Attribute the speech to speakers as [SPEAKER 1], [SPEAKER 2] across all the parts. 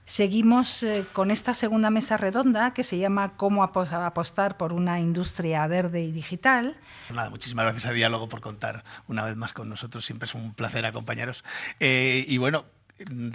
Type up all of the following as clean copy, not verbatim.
[SPEAKER 1] Seguimos con esta segunda mesa redonda que se llama «Cómo apostar por una industria verde y digital».
[SPEAKER 2] Nada, muchísimas gracias a Diálogo por contar una vez más con nosotros. Siempre es un placer acompañaros. Y bueno,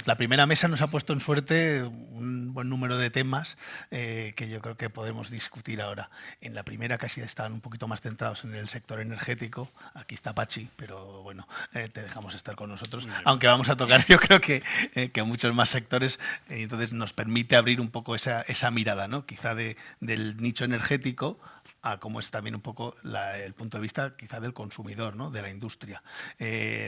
[SPEAKER 2] la primera mesa nos ha puesto en suerte un buen número de temas que yo creo que podemos discutir ahora. En la primera casi estaban un poquito más centrados en el sector energético. Aquí está Pachi, pero bueno, te dejamos estar con nosotros. Aunque vamos a tocar yo creo que muchos más sectores. Entonces nos permite abrir un poco esa mirada, ¿no? Quizá del nicho energético a cómo es también un poco el punto de vista quizá del consumidor, ¿no? De la industria,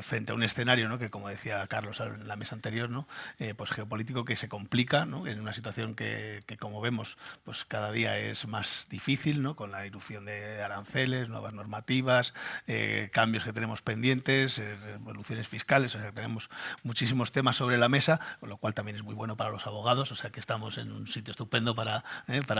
[SPEAKER 2] frente a un escenario, ¿no? Que, como decía Carlos en la mesa anterior, ¿no? Pues geopolítico que se complica, ¿no? En una situación que como vemos, pues cada día es más difícil, ¿no? Con la irrupción de aranceles, nuevas normativas, cambios que tenemos pendientes, evoluciones fiscales, o sea que tenemos muchísimos temas sobre la mesa, con lo cual también es muy bueno para los abogados, o sea que estamos en un sitio estupendo para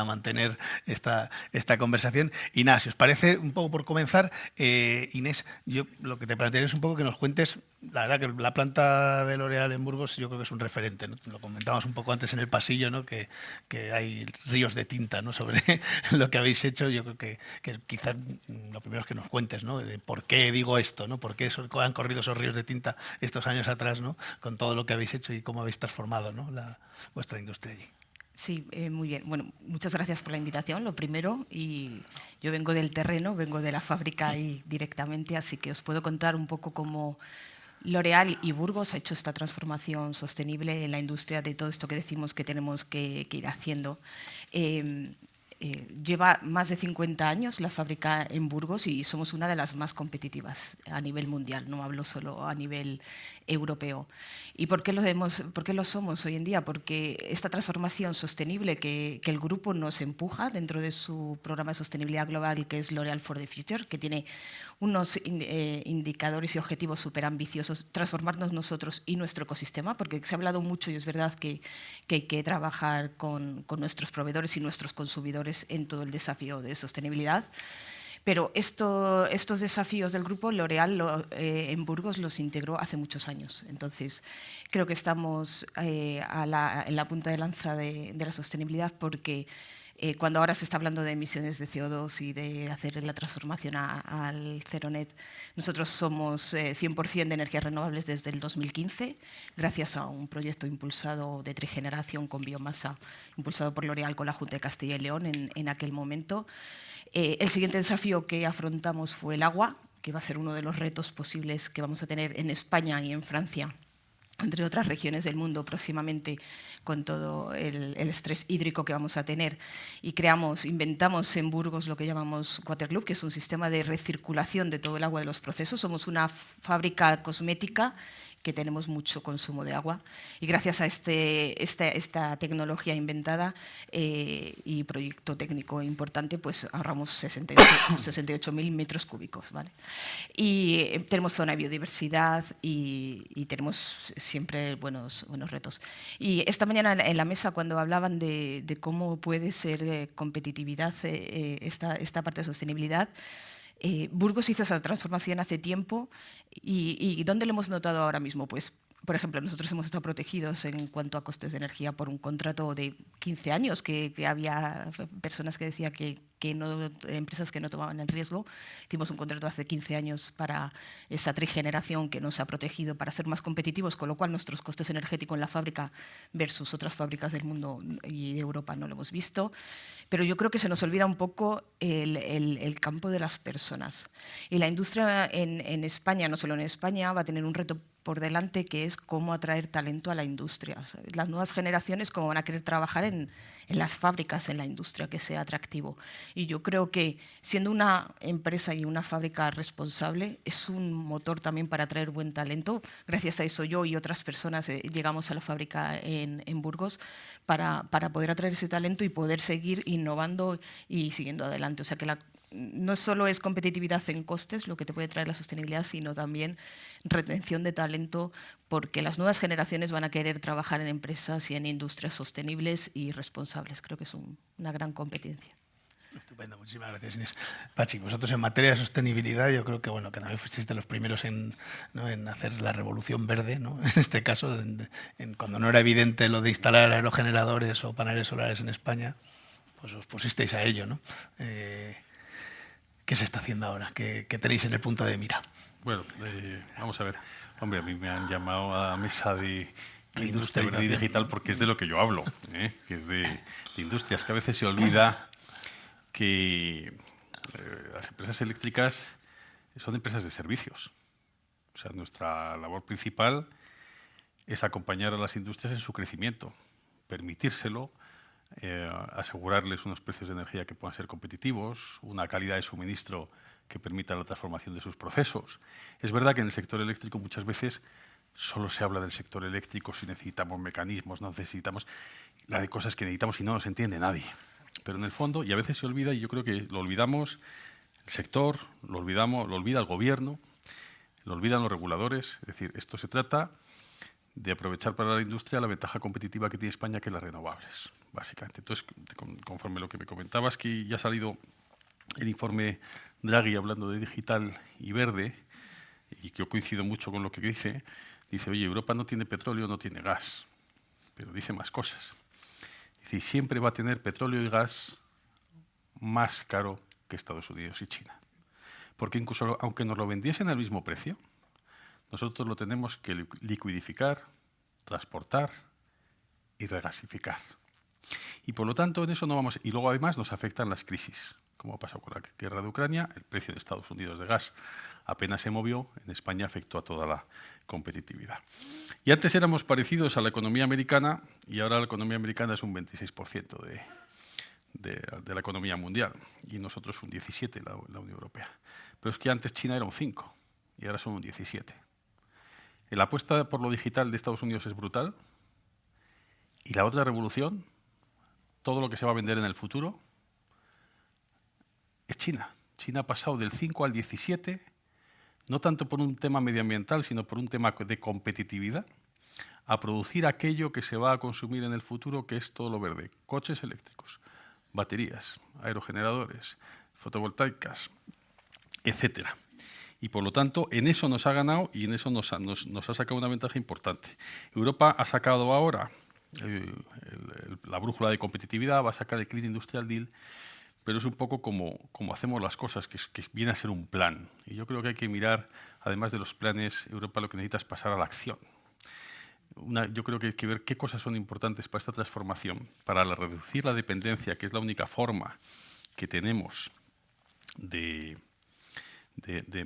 [SPEAKER 2] mantener esta conversación. Y nada, si os parece, un poco por comenzar, Inés, yo lo que te plantearía es un poco que nos cuentes, la verdad que la planta de L'Oréal en Burgos yo creo que es un referente, ¿no? Lo comentábamos un poco antes en el pasillo, ¿no? que hay ríos de tinta, ¿no? Sobre lo que habéis hecho. Yo creo que quizás lo primero es que nos cuentes, ¿no? De por qué digo esto, ¿no? Por qué han corrido esos ríos de tinta estos años atrás, ¿no? Con todo lo que habéis hecho y cómo habéis transformado, ¿no? Vuestra industria allí.
[SPEAKER 3] Sí, muy bien. Bueno, muchas gracias por la invitación, lo primero. Y yo vengo del terreno, vengo de la fábrica ahí directamente, así que os puedo contar un poco cómo L'Oréal y Burgos ha hecho esta transformación sostenible en la industria de todo esto que decimos que tenemos que ir haciendo. Lleva más de 50 años la fábrica en Burgos y somos una de las más competitivas a nivel mundial, no hablo solo a nivel europeo. ¿Y por qué lo somos hoy en día? Porque esta transformación sostenible que el grupo nos empuja dentro de su programa de sostenibilidad global, que es L'Oréal for the Future, que tiene unos indicadores y objetivos súper ambiciosos, transformarnos nosotros y nuestro ecosistema, porque se ha hablado mucho y es verdad que hay que trabajar con nuestros proveedores y nuestros consumidores en todo el desafío de sostenibilidad. Pero estos desafíos del grupo, L'Oréal en Burgos los integró hace muchos años. Entonces, creo que estamos en la punta de lanza de la sostenibilidad porque cuando ahora se está hablando de emisiones de CO2 y de hacer la transformación al cero net, nosotros somos 100% de energías renovables desde el 2015, gracias a un proyecto impulsado de trigeneración con biomasa, impulsado por L'Oréal con la Junta de Castilla y León en aquel momento. El siguiente desafío que afrontamos fue el agua, que va a ser uno de los retos posibles que vamos a tener en España y en Francia, entre otras regiones del mundo próximamente, con todo el estrés hídrico que vamos a tener. Y inventamos en Burgos lo que llamamos Waterloop, que es un sistema de recirculación de todo el agua de los procesos. Somos una fábrica cosmética que tenemos mucho consumo de agua. Y gracias a esta tecnología inventada y proyecto técnico importante, pues ahorramos 68.000 metros cúbicos. ¿Vale? Y tenemos zona de biodiversidad y tenemos siempre buenos retos. Y esta mañana en la mesa, cuando hablaban de cómo puede ser competitividad esta parte de sostenibilidad, Burgos hizo esa transformación hace tiempo y ¿dónde lo hemos notado ahora mismo? Pues, por ejemplo, nosotros hemos estado protegidos en cuanto a costes de energía por un contrato de 15 años, que había personas que decían que empresas que no tomaban el riesgo. Hicimos un contrato hace 15 años para esa trigeneración que nos ha protegido para ser más competitivos, con lo cual nuestros costes energéticos en la fábrica versus otras fábricas del mundo y de Europa no lo hemos visto. Pero yo creo que se nos olvida un poco el campo de las personas. Y la industria en España, no solo en España, va a tener un reto por delante, que es cómo atraer talento a la industria. O sea, las nuevas generaciones cómo van a querer trabajar en las fábricas, en la industria, que sea atractivo. Y yo creo que siendo una empresa y una fábrica responsable es un motor también para atraer buen talento. Gracias a eso yo y otras personas llegamos a la fábrica en Burgos para poder atraer ese talento y poder seguir innovando y siguiendo adelante. O sea que no solo es competitividad en costes lo que te puede traer la sostenibilidad, sino también retención de talento, porque las nuevas generaciones van a querer trabajar en empresas y en industrias sostenibles y responsables. Creo que es una gran competencia.
[SPEAKER 2] Estupendo, muchísimas gracias, Inés. Pachi, vosotros en materia de sostenibilidad, yo creo que bueno, que también fuisteis de los primeros ¿no? en hacer la revolución verde, ¿no? En este caso, cuando no era evidente lo de instalar aerogeneradores o paneles solares en España, pues os pusisteis a ello, ¿no? ¿Qué se está haciendo ahora? ¿Qué tenéis en el punto de mira?
[SPEAKER 4] Bueno, vamos a ver. Hombre, a mí me han llamado a la mesa de industria verde y digital porque es de lo que yo hablo, que es de industrias, que a veces se olvida que las empresas eléctricas son empresas de servicios. O sea, nuestra labor principal es acompañar a las industrias en su crecimiento, permitírselo, asegurarles unos precios de energía que puedan ser competitivos, una calidad de suministro que permita la transformación de sus procesos. Es verdad que en el sector eléctrico muchas veces solo se habla del sector eléctrico si necesitamos mecanismos, no necesitamos la de cosas que necesitamos y no nos entiende nadie. Pero en el fondo, y a veces se olvida, y yo creo que lo olvidamos el sector, lo olvida el gobierno, lo olvidan los reguladores. Es decir, esto se trata de aprovechar para la industria la ventaja competitiva que tiene España, que es las renovables, básicamente. Entonces, conforme lo que me comentabas, que ya ha salido el informe Draghi hablando de digital y verde, y que yo coincido mucho con lo que dice, oye, Europa no tiene petróleo, no tiene gas, pero dice más cosas. Es decir, siempre va a tener petróleo y gas más caro que Estados Unidos y China. Porque incluso aunque nos lo vendiesen al mismo precio, nosotros lo tenemos que liquidificar, transportar y regasificar. Y por lo tanto, en eso no vamos. Y luego además nos afectan las crisis, como ha pasado con la guerra de Ucrania. El precio de Estados Unidos de gas apenas se movió, en España afectó a toda la competitividad. Y antes éramos parecidos a la economía americana y ahora la economía americana es un 26% de la economía mundial y nosotros un 17% la Unión Europea. Pero es que antes China era un 5% y ahora son un 17%. La apuesta por lo digital de Estados Unidos es brutal y la otra revolución, todo lo que se va a vender en el futuro, es China. China ha pasado del 5 al 17, no tanto por un tema medioambiental, sino por un tema de competitividad, a producir aquello que se va a consumir en el futuro, que es todo lo verde. Coches eléctricos, baterías, aerogeneradores, fotovoltaicas, etcétera. Y por lo tanto, en eso nos ha ganado y en eso nos ha sacado una ventaja importante. Europa ha sacado ahora la brújula de competitividad, va a sacar el Clean Industrial Deal, pero es un poco como hacemos las cosas, que viene a ser un plan. Y yo creo que hay que mirar, además de los planes, Europa lo que necesita es pasar a la acción. Yo creo que hay que ver qué cosas son importantes para esta transformación, para reducir la dependencia, que es la única forma que tenemos de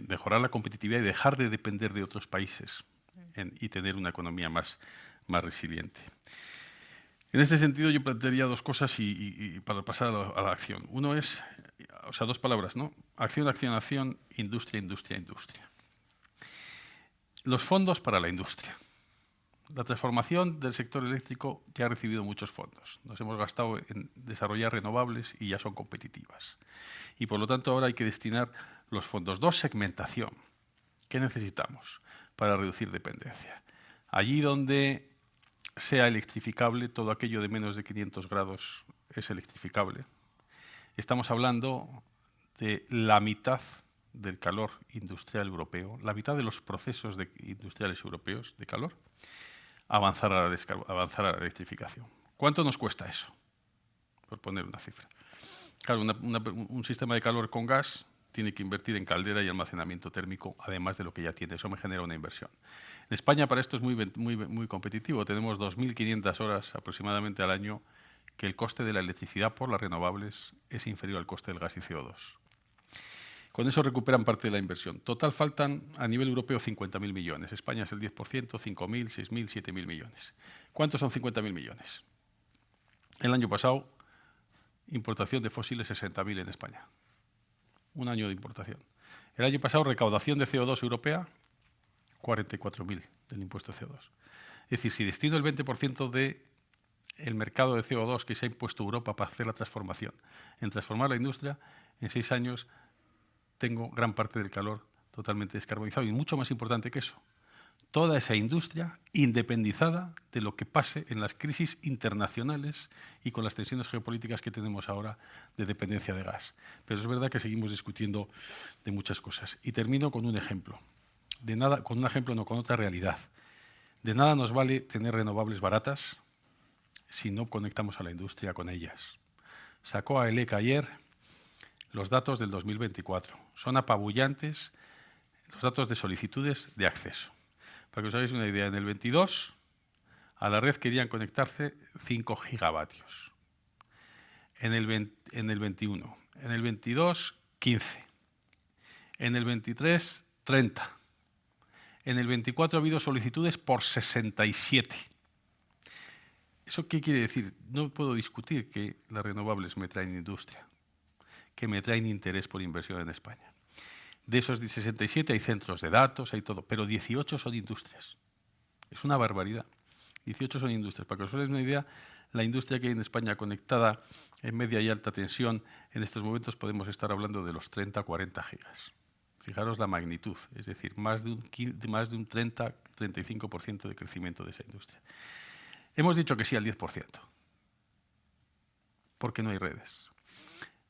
[SPEAKER 4] mejorar la competitividad y dejar de depender de otros países y tener una economía más resiliente. En este sentido, yo plantearía dos cosas y para pasar a la acción. Uno es, o sea, dos palabras, ¿no? Acción, acción, acción, industria, industria, industria. Los fondos para la industria. La transformación del sector eléctrico ya ha recibido muchos fondos. Nos hemos gastado en desarrollar renovables y ya son competitivas. Y por lo tanto ahora hay que destinar los fondos. Dos, segmentación. ¿Qué necesitamos para reducir dependencia? Allí donde sea electrificable, todo aquello de menos de 500 grados es electrificable. Estamos hablando de la mitad del calor industrial europeo, la mitad de los procesos industriales europeos de calor, avanzar a la electrificación. ¿Cuánto nos cuesta eso? Por poner una cifra. Claro, un sistema de calor con gas tiene que invertir en caldera y almacenamiento térmico, además de lo que ya tiene. Eso me genera una inversión. En España para esto es muy competitivo. Tenemos 2.500 horas aproximadamente al año que el coste de la electricidad por las renovables es inferior al coste del gas y CO2. Con eso recuperan parte de la inversión. Total faltan a nivel europeo 50.000 millones. España es el 10%, 5.000, 6.000, 7.000 millones. ¿Cuántos son 50.000 millones? El año pasado, importación de fósiles 60.000 en España. Un año de importación. El año pasado, recaudación de CO2 europea, 44.000 del impuesto de CO2. Es decir, si destino el 20% del mercado de CO2 que se ha impuesto Europa para hacer la transformación, en transformar la industria, en 6 años tengo gran parte del calor totalmente descarbonizado. Y mucho más importante que eso, toda esa industria independizada de lo que pase en las crisis internacionales y con las tensiones geopolíticas que tenemos ahora de dependencia de gas. Pero es verdad que seguimos discutiendo de muchas cosas. Y termino con un ejemplo. De nada, con un ejemplo, no, con otra realidad. De nada nos vale tener renovables baratas si no conectamos a la industria con ellas. Sacó a ELEC ayer los datos del 2024. Son apabullantes los datos de solicitudes de acceso. Para que os hagáis una idea, en el 22 a la red querían conectarse 5 gigavatios. En el 21, en el 22, 15. En el 23, 30. En el 24 ha habido solicitudes por 67. ¿Eso qué quiere decir? No puedo discutir que las renovables me traen industria, que me traen interés por inversión en España. De esos 67 hay centros de datos, hay todo, pero 18 son industrias. Es una barbaridad. 18 son industrias. Para que os hagáis una idea, la industria que hay en España conectada en media y alta tensión, en estos momentos podemos estar hablando de los 30-40 gigas. Fijaros la magnitud, es decir, más de un 30-35% de crecimiento de esa industria. Hemos dicho que sí al 10%, porque no hay redes.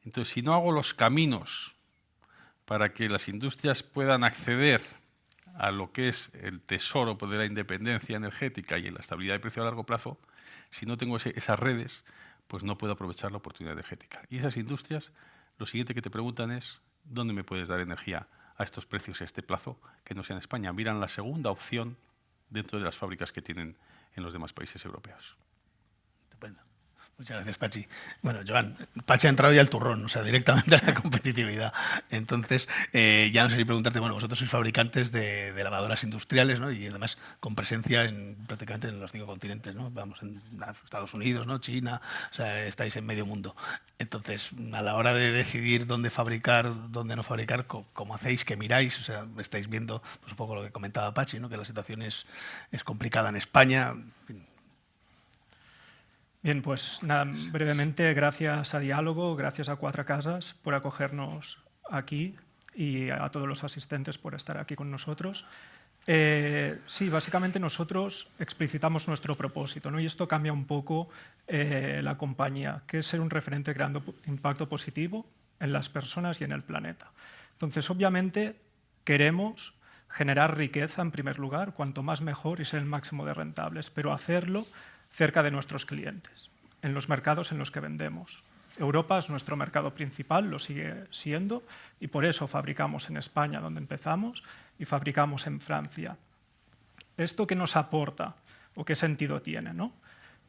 [SPEAKER 4] Entonces, si no hago los caminos para que las industrias puedan acceder a lo que es el tesoro de la independencia energética y la estabilidad de precio a largo plazo, si no tengo esas redes, pues no puedo aprovechar la oportunidad energética. Y esas industrias, lo siguiente que te preguntan es, ¿dónde me puedes dar energía a estos precios y a este plazo que no sea en España? Miran la segunda opción dentro de las fábricas que tienen en los demás países europeos.
[SPEAKER 2] Estupendo. Muchas gracias, Pachi. Bueno, Joan, Pachi ha entrado ya al turrón, o sea, directamente a la competitividad. Entonces, ya no sé si preguntarte, bueno, vosotros sois fabricantes de lavadoras industriales, ¿no? Y además con presencia prácticamente en los 5 continentes, ¿no? Vamos, en Estados Unidos, ¿no? China, o sea, estáis en medio mundo. Entonces, a la hora de decidir dónde fabricar, dónde no fabricar, ¿cómo hacéis? ¿Qué miráis? O sea, estáis viendo pues, un poco lo que comentaba Pachi, ¿no? Que la situación es complicada en España. En fin.
[SPEAKER 5] Bien, pues nada, brevemente, gracias a Diálogo, gracias a Cuatro Casas por acogernos aquí y a todos los asistentes por estar aquí con nosotros. Sí, básicamente nosotros explicitamos nuestro propósito, ¿no? Y esto cambia un poco la compañía, que es ser un referente creando impacto positivo en las personas y en el planeta. Entonces, obviamente, queremos generar riqueza en primer lugar, cuanto más mejor y ser el máximo de rentables, pero hacerlo cerca de nuestros clientes, en los mercados en los que vendemos. Europa es nuestro mercado principal, lo sigue siendo, y por eso fabricamos en España, donde empezamos, y fabricamos en Francia. ¿Esto qué nos aporta o qué sentido tiene, ¿no?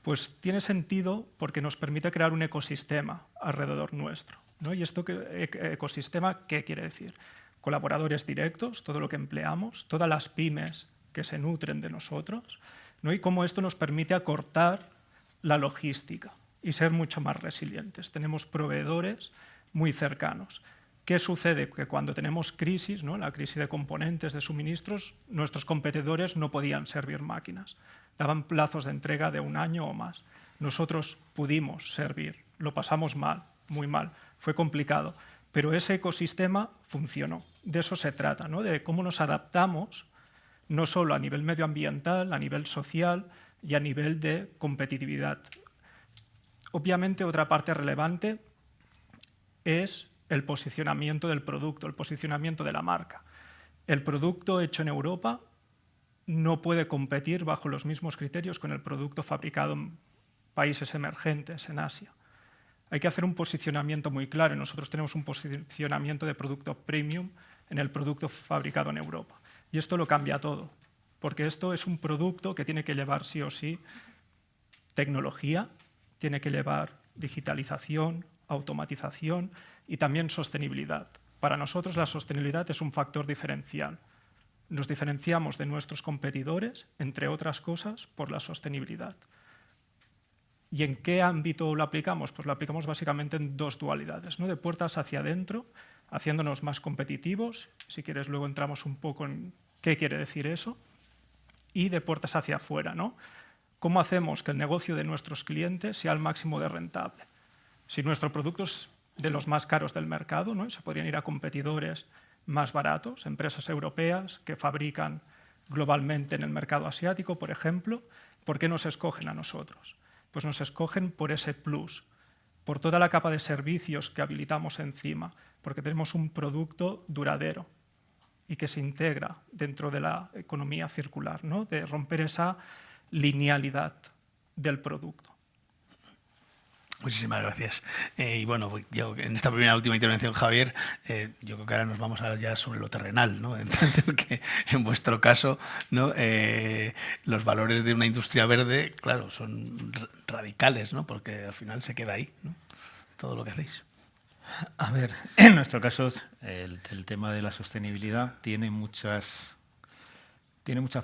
[SPEAKER 5] Pues tiene sentido porque nos permite crear un ecosistema alrededor nuestro, ¿no? ¿Y esto ecosistema qué quiere decir? Colaboradores directos, todo lo que empleamos, todas las pymes que se nutren de nosotros, ¿no? Y cómo esto nos permite acortar la logística y ser mucho más resilientes. Tenemos proveedores muy cercanos. ¿Qué sucede? Que cuando tenemos crisis, ¿no? La crisis de componentes, de suministros, nuestros competidores no podían servir máquinas. Daban plazos de entrega de 1 año o más. Nosotros pudimos servir. Lo pasamos mal, muy mal. Fue complicado. Pero ese ecosistema funcionó. De eso se trata, ¿no? De cómo nos adaptamos no solo a nivel medioambiental, a nivel social y a nivel de competitividad. Obviamente, otra parte relevante es el posicionamiento del producto, el posicionamiento de la marca. El producto hecho en Europa no puede competir bajo los mismos criterios con el producto fabricado en países emergentes, en Asia. Hay que hacer un posicionamiento muy claro. Nosotros tenemos un posicionamiento de producto premium en el producto fabricado en Europa. Y esto lo cambia todo, porque esto es un producto que tiene que llevar sí o sí tecnología, tiene que llevar digitalización, automatización y también sostenibilidad. Para nosotros la sostenibilidad es un factor diferencial. Nos diferenciamos de nuestros competidores, entre otras cosas, por la sostenibilidad. ¿Y en qué ámbito lo aplicamos? Pues lo aplicamos básicamente en 2 dualidades, ¿no? De puertas hacia adentro, haciéndonos más competitivos, si quieres luego entramos un poco en qué quiere decir eso, y de puertas hacia afuera, ¿no? ¿Cómo hacemos que el negocio de nuestros clientes sea al máximo de rentable? Si nuestro producto es de los más caros del mercado, ¿no? Se podrían ir a competidores más baratos, empresas europeas que fabrican globalmente en el mercado asiático, por ejemplo, ¿por qué nos escogen a nosotros? Pues nos escogen por ese plus, por toda la capa de servicios que habilitamos encima, porque tenemos un producto duradero y que se integra dentro de la economía circular, ¿no? De romper esa linealidad del producto.
[SPEAKER 2] Muchísimas gracias. Y bueno, yo en esta última intervención, Javier, yo creo que ahora nos vamos ya sobre lo terrenal, ¿no? Que en vuestro caso, ¿no? Los valores de una industria verde, claro, son radicales, ¿no? Porque al final se queda ahí, ¿no? Todo lo que hacéis.
[SPEAKER 6] A ver, en nuestro caso, el tema de la sostenibilidad tiene muchas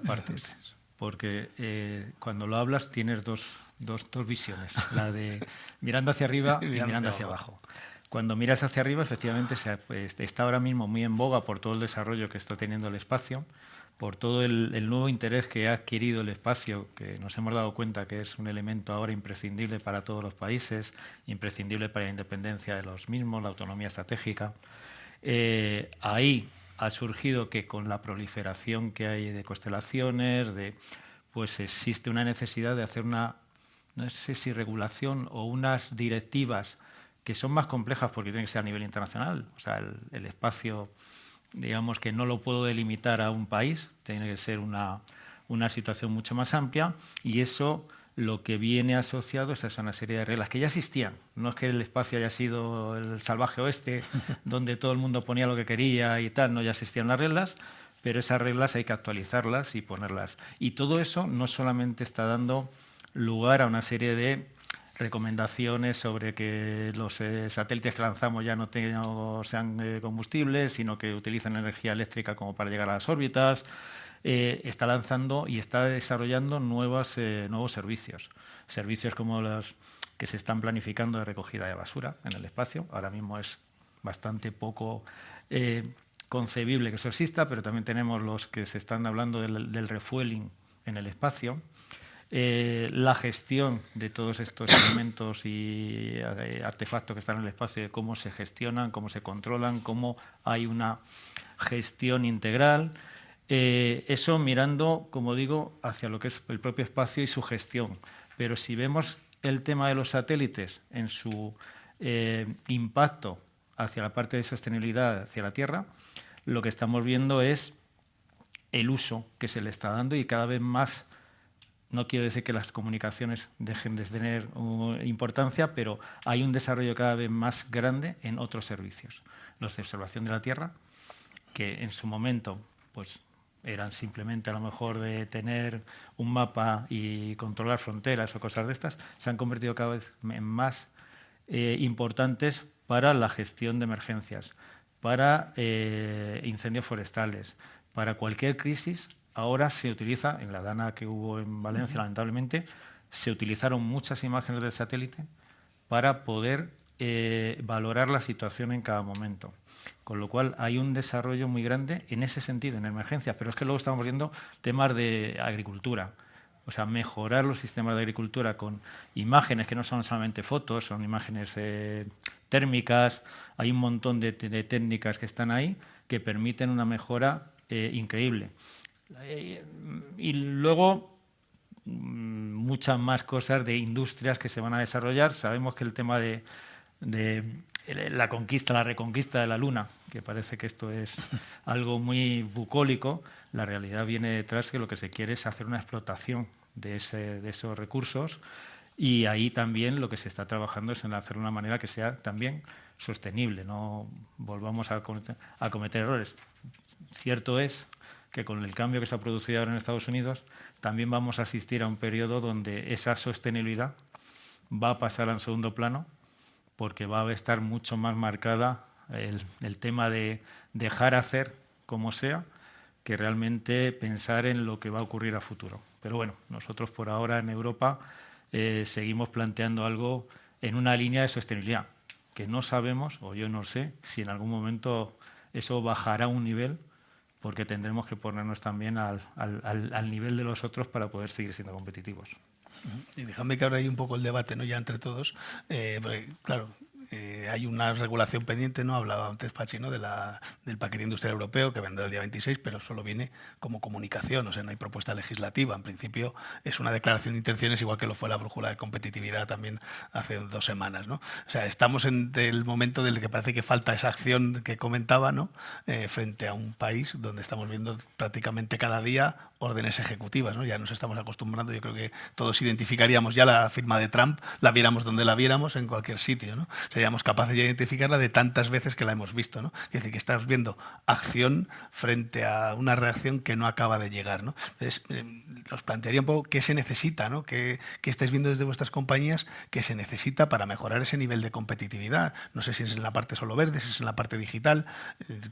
[SPEAKER 6] partes, porque cuando lo hablas tienes dos visiones, la de mirando hacia arriba y mirando hacia abajo. Cuando miras hacia arriba, efectivamente, está ahora mismo muy en boga por todo el desarrollo que está teniendo el espacio, por todo el nuevo interés que ha adquirido el espacio, que nos hemos dado cuenta que es un elemento ahora imprescindible para todos los países, imprescindible para la independencia de los mismos, la autonomía estratégica. Ahí ha surgido que con la proliferación que hay de constelaciones, pues existe una necesidad de hacer una, no sé si regulación o unas directivas que son más complejas porque tienen que ser a nivel internacional. O sea, el espacio, digamos que no lo puedo delimitar a un país, tiene que ser una situación mucho más amplia, y eso lo que viene asociado es a una serie de reglas que ya existían. No es que el espacio haya sido el salvaje oeste, donde todo el mundo ponía lo que quería y tal, no, ya existían las reglas, pero esas reglas hay que actualizarlas y ponerlas. Y todo eso no solamente está dando lugar a una serie de recomendaciones sobre que los satélites que lanzamos ya no sean combustibles, sino que utilicen energía eléctrica como para llegar a las órbitas. Está lanzando y está desarrollando nuevos servicios. Servicios como los que se están planificando de recogida de basura en el espacio. Ahora mismo es bastante poco concebible que eso exista, pero también tenemos los que se están hablando del refueling en el espacio. La gestión de todos estos elementos y artefactos que están en el espacio, de cómo se gestionan, cómo se controlan, cómo hay una gestión integral. Eso mirando, como digo, hacia lo que es el propio espacio y su gestión. Pero si vemos el tema de los satélites en su impacto hacia la parte de sostenibilidad hacia la Tierra, lo que estamos viendo es el uso que se le está dando y cada vez más. No quiero decir que las comunicaciones dejen de tener importancia, pero hay un desarrollo cada vez más grande en otros servicios. Los de observación de la Tierra, que en su momento pues, eran simplemente a lo mejor de tener un mapa y controlar fronteras o cosas de estas, se han convertido cada vez en más importantes para la gestión de emergencias, para incendios forestales, para cualquier crisis. Ahora se utiliza, en la DANA que hubo en Valencia, lamentablemente, se utilizaron muchas imágenes del satélite para poder valorar la situación en cada momento. Con lo cual hay un desarrollo muy grande en ese sentido, en emergencias, pero es que luego estamos viendo temas de agricultura. O sea, mejorar los sistemas de agricultura con imágenes que no son solamente fotos, son imágenes térmicas. Hay un montón de técnicas que están ahí que permiten una mejora increíble. Y luego muchas más cosas de industrias que se van a desarrollar. Sabemos que el tema de la conquista, la reconquista de la Luna, que parece que esto es algo muy bucólico, la realidad viene detrás que lo que se quiere es hacer una explotación de esos recursos, y ahí también lo que se está trabajando es en hacerlo de una manera que sea también sostenible, no volvamos a cometer errores. Cierto es que con el cambio que se ha producido ahora en Estados Unidos, también vamos a asistir a un periodo donde esa sostenibilidad va a pasar al segundo plano, porque va a estar mucho más marcada el tema de dejar hacer como sea, que realmente pensar en lo que va a ocurrir a futuro. Pero bueno, nosotros por ahora en Europa seguimos planteando algo en una línea de sostenibilidad, que no sabemos, o yo no sé, si en algún momento eso bajará un nivel, porque tendremos que ponernos también al nivel de los otros para poder seguir siendo competitivos.
[SPEAKER 2] Y déjame que abra ahí un poco el debate, ¿no? Ya entre todos, porque, claro, hay una regulación pendiente, ¿no? Hablaba antes Pachi, ¿no? Del paquete industrial europeo que vendrá el día 26, pero solo viene como comunicación, o sea, no hay propuesta legislativa. En principio es una declaración de intenciones, igual que lo fue la brújula de competitividad también hace 2 semanas, ¿no? O sea, estamos en el momento del que parece que falta esa acción que comentaba, ¿no? Frente a un país donde estamos viendo prácticamente cada día órdenes ejecutivas, ¿no? Ya nos estamos acostumbrando, yo creo que todos identificaríamos ya la firma de Trump, la viéramos donde la viéramos, en cualquier sitio, ¿no? Seríamos capaces de identificarla de tantas veces que la hemos visto, ¿no? Es decir, que estamos viendo acción frente a una reacción que no acaba de llegar, ¿no? Entonces, os plantearía un poco qué se necesita, ¿no? ¿Qué estáis viendo desde vuestras compañías que se necesita para mejorar ese nivel de competitividad? No sé si es en la parte solo verde, si es en la parte digital.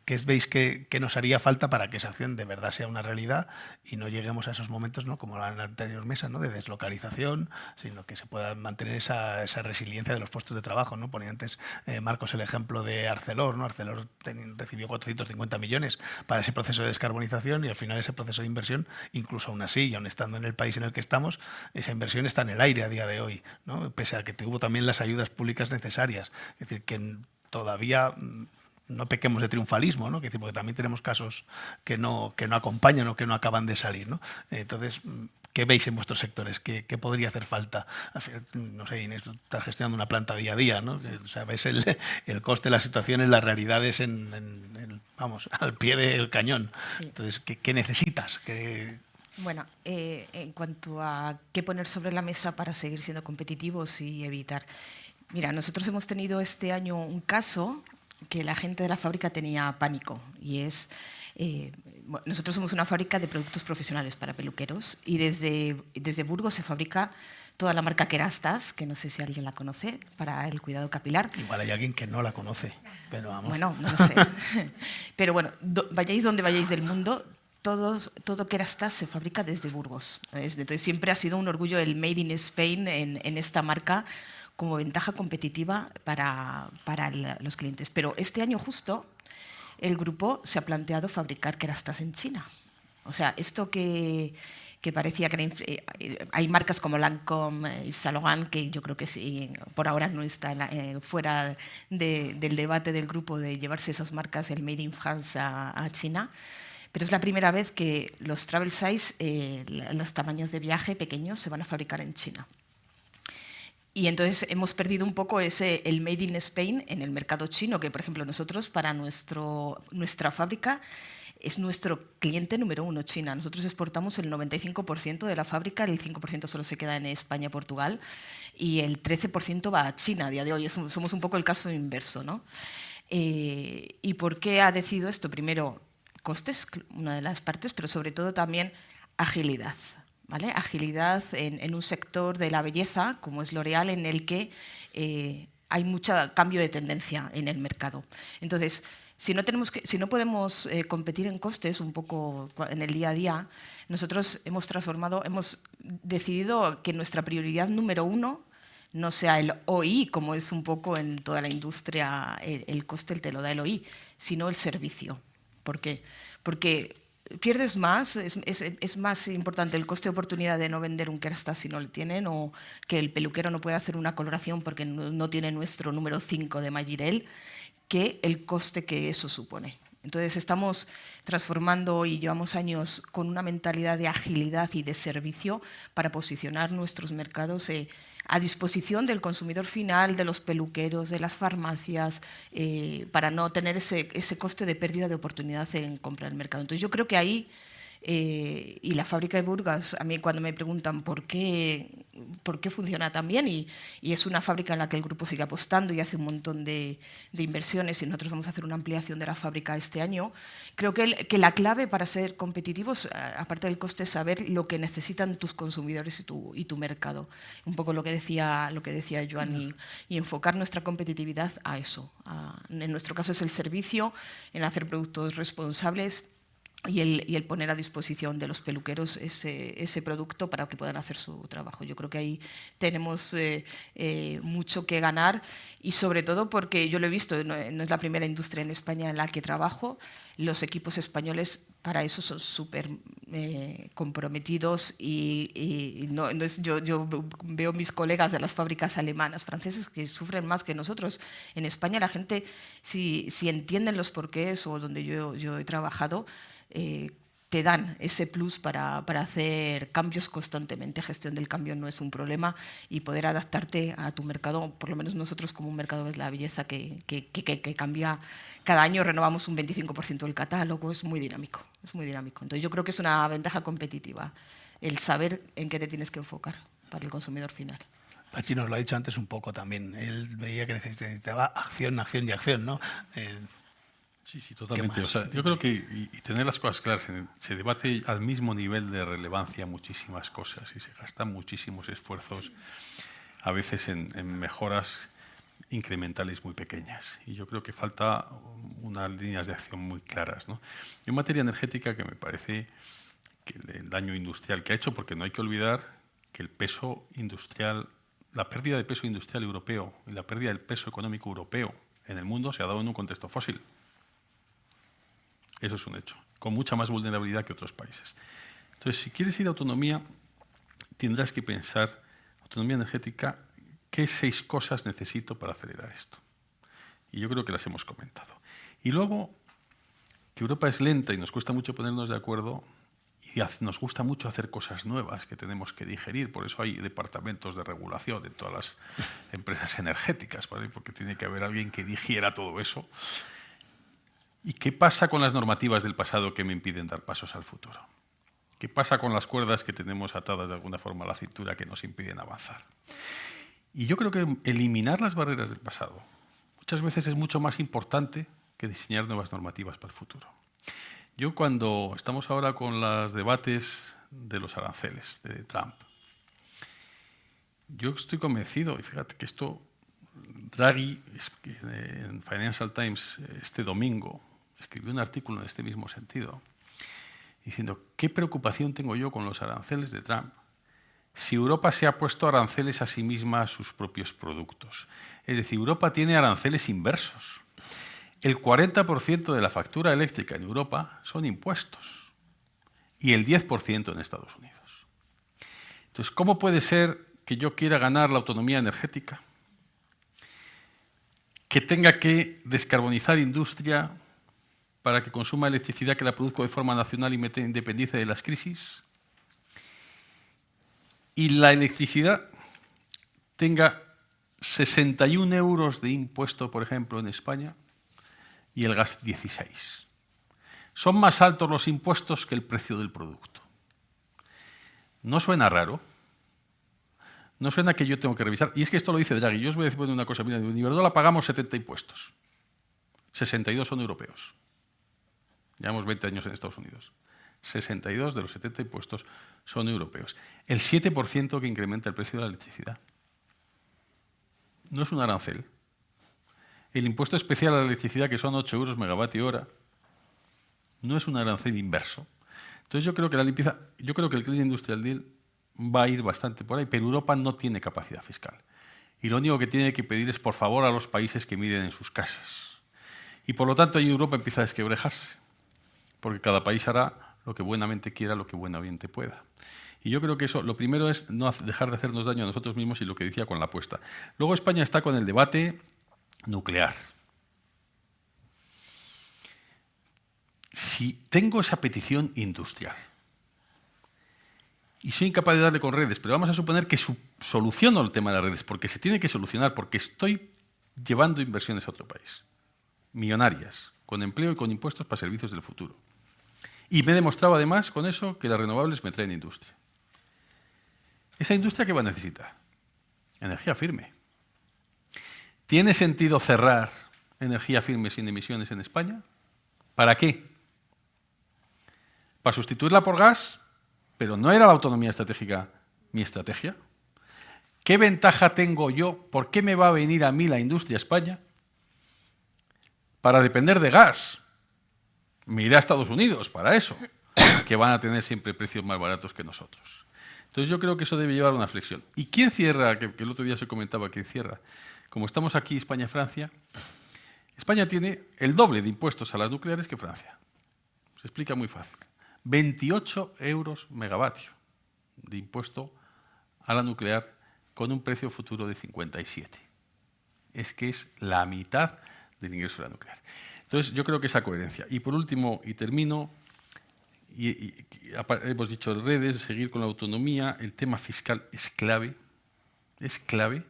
[SPEAKER 2] ¿Qué veis que nos haría falta para que esa acción de verdad sea una realidad y no lleguemos a esos momentos, ¿no? Como en la anterior mesa, ¿no? De deslocalización, sino que se pueda mantener esa resiliencia de los puestos de trabajo, ¿no? Ponía antes Marcos el ejemplo de Arcelor, ¿no? Arcelor recibió 450 millones para ese proceso de descarbonización y al final ese proceso de inversión, incluso aún así, y aún estando en el país en el que estamos, esa inversión está en el aire a día de hoy, ¿no? Pese a que tuvo también las ayudas públicas necesarias. Es decir, que todavía no pequemos de triunfalismo, ¿no? Porque también tenemos casos que no acompañan o que no acaban de salir, ¿no? Entonces, ¿qué veis en vuestros sectores? ¿Qué podría hacer falta? No sé, Inés, tú estás gestionando una planta día a día, ¿no? O sea, ves el coste, las situaciones, las realidades vamos, al pie del cañón.
[SPEAKER 3] Sí.
[SPEAKER 2] Entonces, ¿qué necesitas?
[SPEAKER 3] Bueno, en cuanto a qué poner sobre la mesa para seguir siendo competitivos y evitar. Mira, nosotros hemos tenido este año un caso que la gente de la fábrica tenía pánico y es... nosotros somos una fábrica de productos profesionales para peluqueros y desde Burgos se fabrica toda la marca Kerastas, que no sé si alguien la conoce, para el cuidado capilar.
[SPEAKER 2] Igual hay alguien que no la conoce, pero vamos.
[SPEAKER 3] Bueno, no lo sé. Pero bueno, vayáis donde vayáis del mundo, todo Kerastas se fabrica desde Burgos. Entonces siempre ha sido un orgullo el Made in Spain en esta marca como ventaja competitiva para los clientes. Pero este año justo el grupo se ha planteado fabricar Kerastas en China. O sea, esto que parecía que era hay marcas como Lancôme, Yves Saint Laurent, que yo creo que sí, por ahora no está fuera del debate del grupo de llevarse esas marcas, el Made in France a China. Pero es la primera vez que los travel size, los tamaños de viaje pequeños, se van a fabricar en China. Y entonces hemos perdido un poco el Made in Spain en el mercado chino, que por ejemplo nosotros para nuestra fábrica es nuestro cliente número 1 China. Nosotros exportamos el 95% de la fábrica, el 5% solo se queda en España, Portugal, y el 13% va a China a día de hoy. Somos un poco el caso inverso, ¿no? ¿Y por qué ha decidido esto? Primero, costes, una de las partes, pero sobre todo también agilidad. ¿Vale? Agilidad en un sector de la belleza, como es L'Oréal, en el que hay mucho cambio de tendencia en el mercado. Entonces, si no podemos competir en costes un poco en el día a día, nosotros hemos decidido que nuestra prioridad número 1 no sea el OI, como es un poco en toda la industria, el coste te lo da el OI, sino el servicio. ¿Por qué? Porque pierdes más, es más importante el coste de oportunidad de no vender un Kerastase si no lo tienen, o que el peluquero no puede hacer una coloración porque no tiene nuestro número 5 de Majirel, que el coste que eso supone. Entonces estamos transformando y llevamos años con una mentalidad de agilidad y de servicio para posicionar nuestros mercados a disposición del consumidor final, de los peluqueros, de las farmacias, para no tener ese coste de pérdida de oportunidad en comprar el mercado. Entonces yo creo que ahí, y la fábrica de Burgos, a mí cuando me preguntan por qué funciona tan bien, y es una fábrica en la que el grupo sigue apostando y hace un montón de inversiones, y nosotros vamos a hacer una ampliación de la fábrica este año, creo que la clave para ser competitivos, aparte del coste, es saber lo que necesitan tus consumidores y tu mercado. Un poco lo que decía Joan, y enfocar nuestra competitividad a eso. En nuestro caso es el servicio, en hacer productos responsables, y el poner a disposición de los peluqueros ese producto para que puedan hacer su trabajo. Yo creo que ahí tenemos mucho que ganar, y sobre todo porque yo lo he visto, no es la primera industria en España en la que trabajo, los equipos españoles para eso son súper comprometidos y no es, yo veo mis colegas de las fábricas alemanas, francesas, que sufren más que nosotros. En España la gente, si entienden los porqués o donde yo he trabajado, te dan ese plus para hacer cambios constantemente. Gestión del cambio no es un problema y poder adaptarte a tu mercado, por lo menos nosotros como un mercado de la belleza que cambia cada año, renovamos un 25% del catálogo, es muy dinámico, es muy dinámico. Entonces yo creo que es una ventaja competitiva el saber en qué te tienes que enfocar para el consumidor final.
[SPEAKER 2] Pachi nos lo ha dicho antes un poco también. Él veía que necesitaba acción, acción y acción, ¿no?
[SPEAKER 4] Sí, totalmente. O sea, yo creo que y tener las cosas claras, se debate al mismo nivel de relevancia muchísimas cosas y se gastan muchísimos esfuerzos, a veces en mejoras incrementales muy pequeñas. Y yo creo que falta unas líneas de acción muy claras, ¿no? Y en materia energética, que me parece que el daño industrial que ha hecho, porque no hay que olvidar que el peso industrial, la pérdida de peso industrial europeo y la pérdida del peso económico europeo en el mundo se ha dado en un contexto fósil. Eso es un hecho, con mucha más vulnerabilidad que otros países. Entonces, si quieres ir a autonomía, tendrás que pensar, autonomía energética, ¿qué 6 cosas necesito para acelerar esto? Y yo creo que las hemos comentado. Y luego, que Europa es lenta y nos cuesta mucho ponernos de acuerdo y nos gusta mucho hacer cosas nuevas que tenemos que digerir. Por eso hay departamentos de regulación en todas las empresas energéticas, ¿vale? Porque tiene que haber alguien que digiera todo eso. ¿Y qué pasa con las normativas del pasado que me impiden dar pasos al futuro? ¿Qué pasa con las cuerdas que tenemos atadas de alguna forma a la cintura que nos impiden avanzar? Y yo creo que eliminar las barreras del pasado muchas veces es mucho más importante que diseñar nuevas normativas para el futuro. Yo cuando estamos ahora con los debates de los aranceles de Trump, yo estoy convencido, y fíjate que esto, Draghi en Financial Times este domingo escribió un artículo en este mismo sentido, diciendo, ¿qué preocupación tengo yo con los aranceles de Trump si Europa se ha puesto aranceles a sí misma a sus propios productos? Es decir, Europa tiene aranceles inversos. El 40% de la factura eléctrica en Europa son impuestos y el 10% en Estados Unidos. Entonces, ¿cómo puede ser que yo quiera ganar la autonomía energética, que tenga que descarbonizar industria para que consuma electricidad que la produzco de forma nacional y me independice de las crisis, y la electricidad tenga 61 euros de impuesto, por ejemplo, en España, y el gas 16? Son más altos los impuestos que el precio del producto. ¿No suena raro? ¿No suena que yo tengo que revisar? Y es que esto lo dice Draghi. Yo os voy a decir una cosa. Mira, en Iberdrola pagamos 70 impuestos. 62 son europeos. Llevamos 20 años en Estados Unidos. 62 de los 70 impuestos son europeos. El 7% que incrementa el precio de la electricidad. No es un arancel. El impuesto especial a la electricidad, que son 8 euros megavatio hora, no es un arancel inverso. Entonces yo creo que la limpieza, yo creo que el Clean Industrial Deal va a ir bastante por ahí, pero Europa no tiene capacidad fiscal. Y lo único que tiene que pedir es por favor a los países que miden en sus casas. Y por lo tanto ahí Europa empieza a desquebrejarse, porque cada país hará lo que buenamente quiera, lo que buenamente pueda. Y yo creo que eso, lo primero es no dejar de hacernos daño a nosotros mismos y lo que decía con la apuesta. Luego España está con el debate nuclear. Si tengo esa petición industrial y soy incapaz de darle con redes, pero vamos a suponer que soluciono el tema de las redes, porque se tiene que solucionar, porque estoy llevando inversiones a otro país, millonarias, con empleo y con impuestos para servicios del futuro. Y me he demostrado además con eso que las renovables me traen industria. ¿Esa industria qué va a necesitar? Energía firme. ¿Tiene sentido cerrar energía firme sin emisiones en España? ¿Para qué? ¿Para sustituirla por gas? Pero ¿no era la autonomía estratégica mi estrategia? ¿Qué ventaja tengo yo? ¿Por qué me va a venir a mí la industria España para depender de gas? Me iré a Estados Unidos para eso, que van a tener siempre precios más baratos que nosotros. Entonces yo creo que eso debe llevar a una flexión. ¿Y quién cierra? Que el otro día se comentaba quién cierra. Como estamos aquí, España y Francia, España tiene el doble de impuestos a las nucleares que Francia. Se explica muy fácil. 28 euros megavatio de impuesto a la nuclear con un precio futuro de 57. Es que es la mitad del ingreso de la nuclear. Entonces, yo creo que esa coherencia. Y por último, y termino, hemos dicho redes, seguir con la autonomía, el tema fiscal es clave, es clave.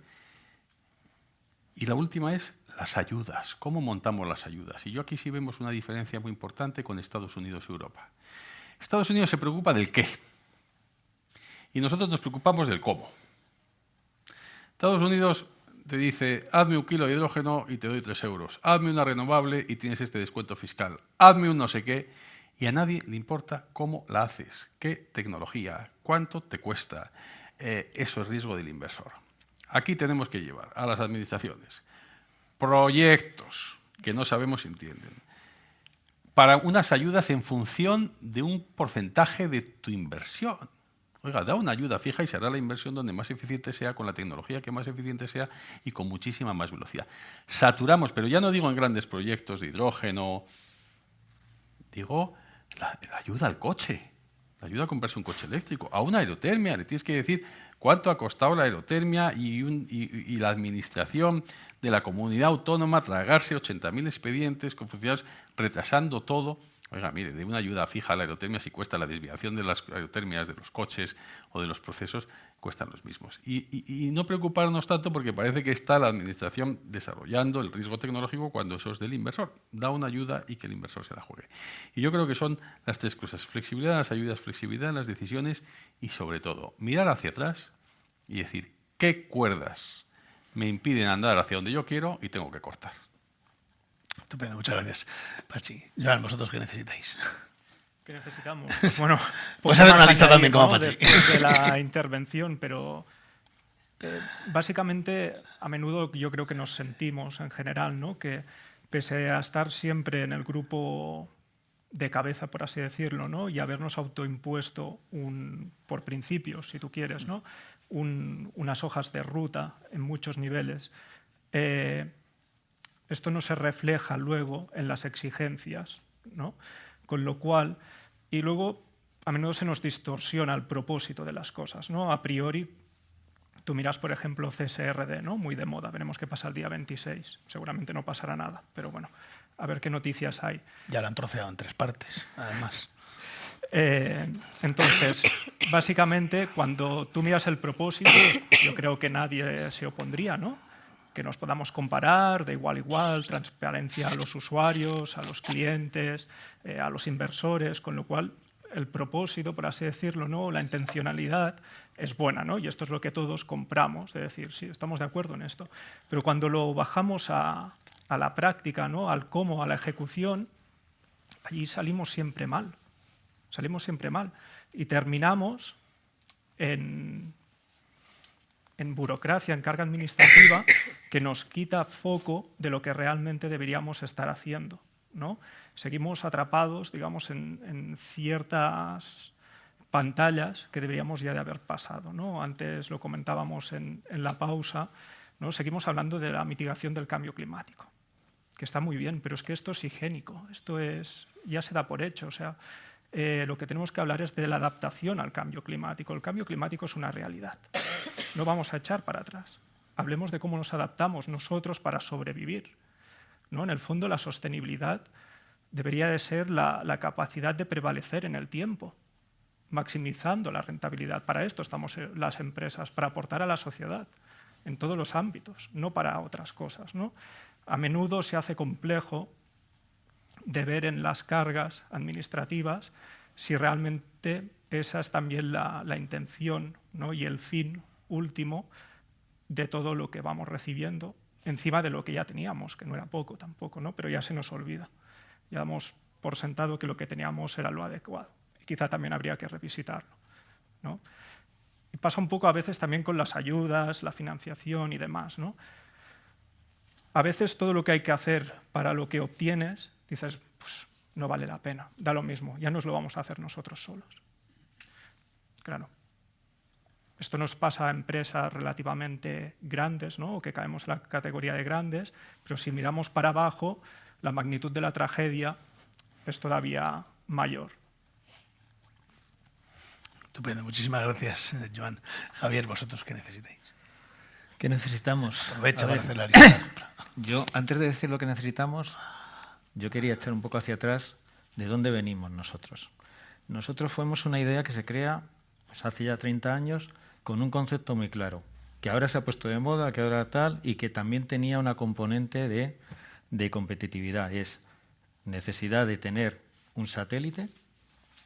[SPEAKER 4] Y la última es las ayudas, cómo montamos las ayudas. Y yo aquí sí vemos una diferencia muy importante con Estados Unidos y Europa. Estados Unidos se preocupa del qué y nosotros nos preocupamos del cómo. Estados Unidos te dice, hazme 1 kilo de hidrógeno y te doy 3 euros. Hazme una renovable y tienes este descuento fiscal. Hazme un no sé qué. Y a nadie le importa cómo la haces, qué tecnología, cuánto te cuesta. Eso es riesgo del inversor. Aquí tenemos que llevar a las administraciones proyectos que no sabemos si entienden, para unas ayudas en función de un porcentaje de tu inversión. Oiga, da una ayuda fija y se hará la inversión donde más eficiente sea, con la tecnología que más eficiente sea y con muchísima más velocidad. Saturamos, pero ya no digo en grandes proyectos de hidrógeno, digo la ayuda al coche, la ayuda a comprarse un coche eléctrico, a una aerotermia. Le tienes que decir cuánto ha costado la aerotermia y la administración de la comunidad autónoma tragarse 80.000 expedientes con funcionarios retrasando todo. Oiga, mire, de una ayuda fija a la aerotermia, si cuesta la desviación de las aerotermias de los coches o de los procesos, cuestan los mismos. Y no preocuparnos tanto porque parece que está la administración desarrollando el riesgo tecnológico cuando eso es del inversor. Da una ayuda y que el inversor se la juegue. Y yo creo que son las tres cosas: flexibilidad en las ayudas, flexibilidad en las decisiones y, sobre todo, mirar hacia atrás y decir qué cuerdas me impiden andar hacia donde yo quiero y tengo que cortar.
[SPEAKER 2] Estupendo, muchas gracias, Pachi. Joan, ¿vosotros qué necesitáis?
[SPEAKER 5] ¿Qué necesitamos? Pues bueno,
[SPEAKER 2] puedes hacer una lista
[SPEAKER 5] añadir,
[SPEAKER 2] también como
[SPEAKER 5] ¿no?
[SPEAKER 2] Pachi.
[SPEAKER 5] Después de la intervención, pero básicamente a menudo yo creo que nos sentimos en general, ¿no? Que pese a estar siempre en el grupo de cabeza, por así decirlo, ¿no? Y habernos autoimpuesto por principios, si tú quieres, ¿no? Unas hojas de ruta en muchos niveles, esto no se refleja luego en las exigencias, ¿no? Con lo cual, y luego a menudo se nos distorsiona el propósito de las cosas, ¿no? A priori, tú miras, por ejemplo, CSRD, ¿no? Muy de moda, veremos qué pasa el día 26, seguramente no pasará nada, pero bueno, a ver qué noticias hay.
[SPEAKER 2] Ya lo han troceado en 3 partes, además.
[SPEAKER 5] Entonces, básicamente, cuando tú miras el propósito, yo creo que nadie se opondría, ¿no? Que nos podamos comparar de igual a igual, transparencia a los usuarios, a los clientes, a los inversores, con lo cual el propósito, por así decirlo, ¿no? La intencionalidad es buena, ¿no? Y esto es lo que todos compramos, es decir, sí, estamos de acuerdo en esto. Pero cuando lo bajamos a la práctica, ¿no? Al cómo, a la ejecución, allí salimos siempre mal. Salimos siempre mal. Y terminamos en burocracia, en carga administrativa, que nos quita foco de lo que realmente deberíamos estar haciendo, ¿no? Seguimos atrapados, digamos, en ciertas pantallas que deberíamos ya de haber pasado, ¿no? Antes lo comentábamos en la pausa, ¿no? Seguimos hablando de la mitigación del cambio climático, que está muy bien, pero es que esto es higiénico, esto ya se da por hecho, o sea, lo que tenemos que hablar es de la adaptación al cambio climático. El cambio climático es una realidad. No vamos a echar para atrás. Hablemos de cómo nos adaptamos nosotros para sobrevivir, ¿no? En el fondo, la sostenibilidad debería de ser la capacidad de prevalecer en el tiempo, maximizando la rentabilidad. Para esto estamos las empresas, para aportar a la sociedad en todos los ámbitos, no para otras cosas, ¿no? A menudo se hace complejo de ver en las cargas administrativas si realmente esa es también la intención, ¿no? Y el fin último de todo lo que vamos recibiendo, encima de lo que ya teníamos, que no era poco tampoco, ¿no? Pero ya se nos olvida. Ya damos por sentado que lo que teníamos era lo adecuado. Y quizá también habría que revisitarlo, ¿no? Y pasa un poco a veces también con las ayudas, la financiación y demás, ¿no? A veces todo lo que hay que hacer para lo que obtienes, dices, pues no vale la pena, da lo mismo, ya nos lo vamos a hacer nosotros solos. Claro. Esto nos pasa a empresas relativamente grandes, ¿no? O que caemos en la categoría de grandes, pero si miramos para abajo, la magnitud de la tragedia es todavía mayor.
[SPEAKER 2] Estupendo, muchísimas gracias, Joan. Javier, ¿vosotros qué necesitáis?
[SPEAKER 6] ¿Qué necesitamos?
[SPEAKER 2] Aprovecha
[SPEAKER 6] A
[SPEAKER 2] para
[SPEAKER 6] ver,
[SPEAKER 2] hacer la lista.
[SPEAKER 6] yo, antes de decir lo que necesitamos, yo quería echar un poco hacia atrás de dónde venimos nosotros. Nosotros fuimos una idea que se crea pues, hace ya 30 años con un concepto muy claro, que ahora se ha puesto de moda, que ahora tal, y que también tenía una componente de competitividad. Es necesidad de tener un satélite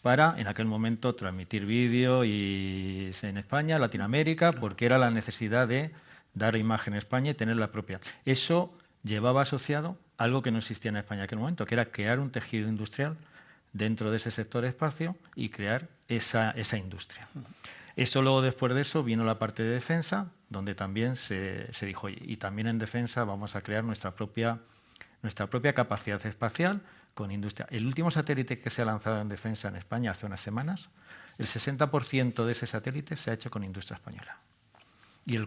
[SPEAKER 6] para, en aquel momento, transmitir vídeo y en España, Latinoamérica, porque era la necesidad de dar imagen a España y tener la propia. Eso llevaba asociado algo que no existía en España en aquel momento, que era crear un tejido industrial dentro de ese sector espacio y crear esa industria. Eso luego, después de eso, vino la parte de defensa, donde también se dijo, oye, y también en defensa vamos a crear nuestra propia capacidad espacial con industria. El último satélite que se ha lanzado en defensa en España hace unas semanas, el 60% de ese satélite se ha hecho con industria española. Y el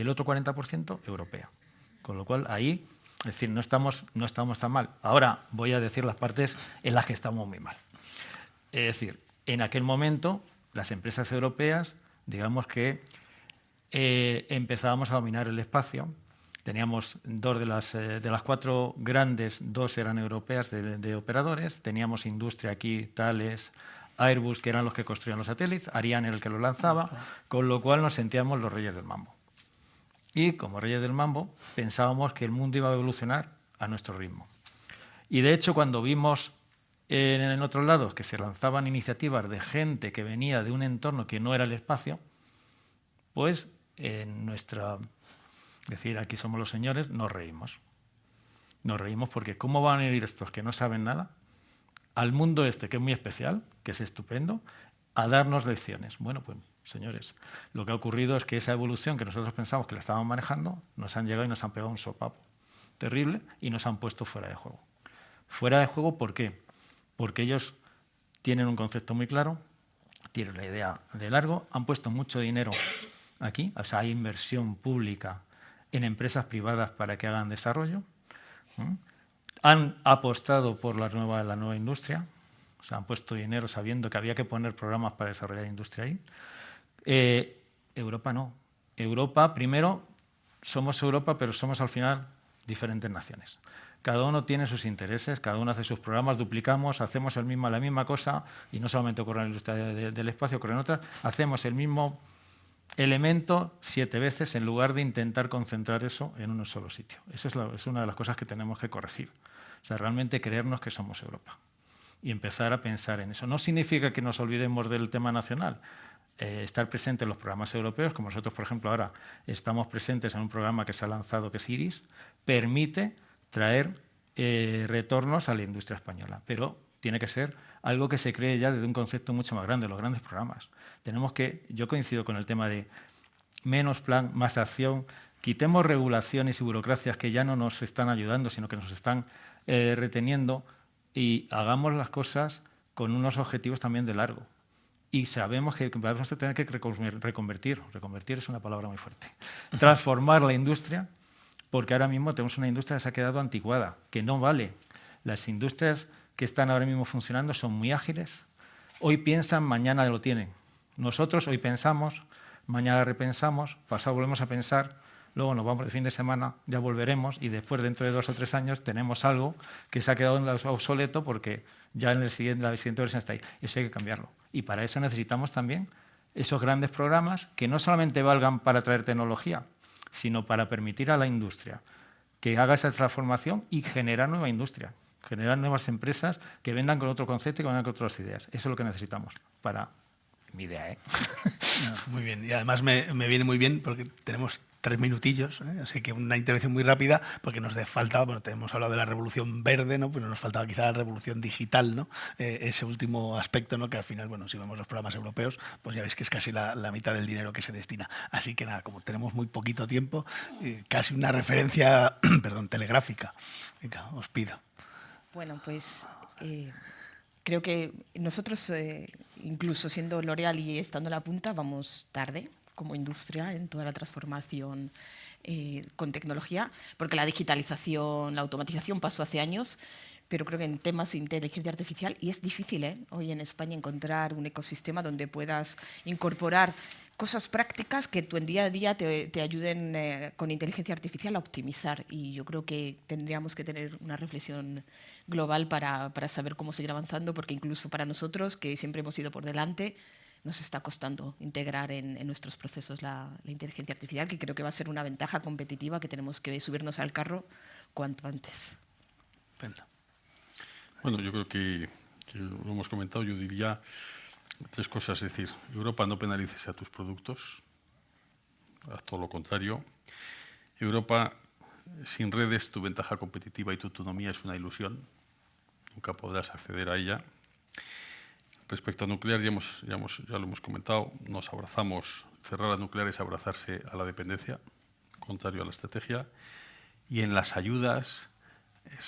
[SPEAKER 6] otro 40% europea. Con lo cual, ahí, es decir, no estamos tan mal. Ahora voy a decir las partes en las que estamos muy mal. Es decir, en aquel momento, las empresas europeas, digamos que empezábamos a dominar el espacio. Teníamos dos de las cuatro grandes, dos eran europeas de operadores. Teníamos industria aquí, Thales, Airbus, que eran los que construían los satélites. Ariane era el que los lanzaba, con lo cual nos sentíamos los reyes del mambo. Y como reyes del mambo, pensábamos que el mundo iba a evolucionar a nuestro ritmo. Y de hecho, cuando vimos en otros lados que se lanzaban iniciativas de gente que venía de un entorno que no era el espacio, pues en nuestra... decir, aquí somos los señores, nos reímos. Nos reímos porque ¿cómo van a ir estos que no saben nada al mundo este, que es muy especial, que es estupendo, a darnos lecciones? Bueno, pues, señores, lo que ha ocurrido es que esa evolución que nosotros pensamos que la estaban manejando, nos han llegado y nos han pegado un sopapo terrible y nos han puesto fuera de juego. Fuera de juego, ¿por qué? Porque ellos tienen un concepto muy claro, tienen la idea de largo, han puesto mucho dinero aquí, o sea, hay inversión pública en empresas privadas para que hagan desarrollo. Han apostado por la nueva industria, o sea, han puesto dinero sabiendo que había que poner programas para desarrollar industria ahí. Europa no. Europa, primero, somos Europa, pero somos al final diferentes naciones. Cada uno tiene sus intereses, cada uno hace sus programas, duplicamos, hacemos la misma cosa, y no solamente ocurre en la industria del espacio, ocurre en otras, hacemos el mismo elemento 7 veces en lugar de intentar concentrar eso en un solo sitio. Eso es una de las cosas que tenemos que corregir. O sea, realmente creernos que somos Europa y empezar a pensar en eso. No significa que nos olvidemos del tema nacional. Estar presente en los programas europeos, como nosotros, por ejemplo, ahora estamos presentes en un programa que se ha lanzado, que es IRIS, permite traer retornos a la industria española, pero tiene que ser algo que se cree ya desde un concepto mucho más grande, los grandes programas. Yo coincido con el tema de menos plan, más acción, quitemos regulaciones y burocracias que ya no nos están ayudando, sino que nos están reteniendo, y hagamos las cosas con unos objetivos también de largo. Y sabemos que vamos a tener que reconvertir es una palabra muy fuerte, transformar la industria, porque ahora mismo tenemos una industria que se ha quedado anticuada, que no vale. Las industrias que están ahora mismo funcionando son muy ágiles. Hoy piensan, mañana lo tienen. Nosotros hoy pensamos, mañana repensamos, pasado volvemos a pensar, luego nos vamos de fin de semana, ya volveremos, y después, dentro de 2 o 3 años, tenemos algo que se ha quedado obsoleto porque ya en la siguiente versión está ahí. Eso hay que cambiarlo. Y para eso necesitamos también esos grandes programas que no solamente valgan para traer tecnología, sino para permitir a la industria que haga esa transformación y generar nueva industria, generar nuevas empresas que vendan con otro concepto y que vendan con otras ideas. Eso es lo que necesitamos para... Mi idea, ¿eh?
[SPEAKER 2] Muy bien, y además me viene muy bien porque tenemos 3 minutillos, así que una intervención muy rápida, porque nos faltaba, bueno, hemos hablado de la revolución verde, ¿no? Pero nos faltaba quizá la revolución digital, ¿no? Ese último aspecto, ¿no? Que al final, bueno, si vemos los programas europeos, pues ya veis que es casi la mitad del dinero que se destina. Así que nada, como tenemos muy poquito tiempo, casi una referencia, perdón, telegráfica. Venga, os pido.
[SPEAKER 3] Bueno, pues creo que nosotros, incluso siendo L'Oréal y estando a la punta, vamos tarde, como industria en toda la transformación con tecnología, porque la digitalización, la automatización pasó hace años, pero creo que en temas de inteligencia artificial, y es difícil hoy en España encontrar un ecosistema donde puedas incorporar cosas prácticas que tú en día a día te ayuden con inteligencia artificial a optimizar. Y yo creo que tendríamos que tener una reflexión global para saber cómo seguir avanzando, porque incluso para nosotros, que siempre hemos ido por delante, nos está costando integrar en nuestros procesos la inteligencia artificial, que creo que va a ser una ventaja competitiva que tenemos que subirnos al carro cuanto antes.
[SPEAKER 4] Bueno, yo creo que lo hemos comentado, yo diría 3 cosas. Es decir, Europa, no penalices a tus productos, haz todo lo contrario. Europa, sin redes, tu ventaja competitiva y tu autonomía es una ilusión, nunca podrás acceder a ella. Respecto a nuclear, ya lo hemos comentado, nos abrazamos, cerrar la nuclear es abrazarse a la dependencia, contrario a la estrategia, y en las ayudas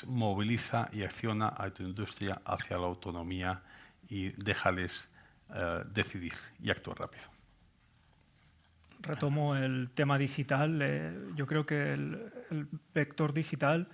[SPEAKER 4] moviliza y acciona a tu industria hacia la autonomía y déjales decidir y actuar rápido.
[SPEAKER 5] Retomo el tema digital. Yo creo que el vector digital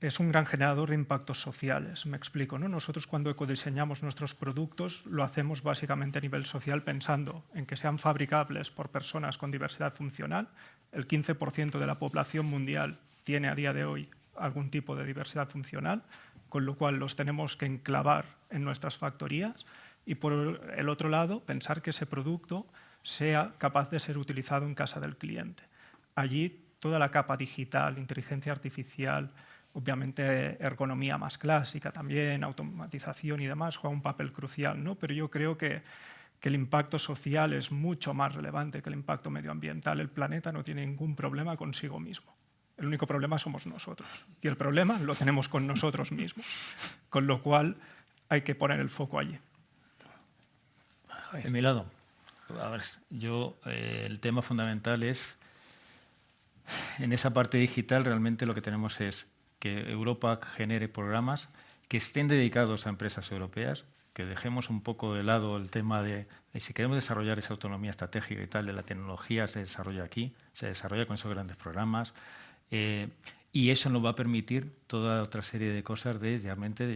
[SPEAKER 5] es un gran generador de impactos sociales. Me explico, ¿no? Nosotros cuando ecodiseñamos nuestros productos lo hacemos básicamente a nivel social pensando en que sean fabricables por personas con diversidad funcional. El 15% de la población mundial tiene a día de hoy algún tipo de diversidad funcional, con lo cual los tenemos que enclavar en nuestras factorías y por el otro lado pensar que ese producto sea capaz de ser utilizado en casa del cliente. Allí toda la capa digital, inteligencia artificial, obviamente ergonomía más clásica también, automatización y demás, juega un papel crucial, ¿no? Pero yo creo que el impacto social es mucho más relevante que el impacto medioambiental. El planeta no tiene ningún problema consigo mismo. El único problema somos nosotros. Y el problema lo tenemos con nosotros mismos. Con lo cual hay que poner el foco allí.
[SPEAKER 6] De mi lado, a ver, el tema fundamental es, en esa parte digital realmente lo que tenemos es que Europa genere programas que estén dedicados a empresas europeas, que dejemos un poco de lado el tema de si queremos desarrollar esa autonomía estratégica y tal, de la tecnología se desarrolla aquí, se desarrolla con esos grandes programas, y eso nos va a permitir toda otra serie de cosas de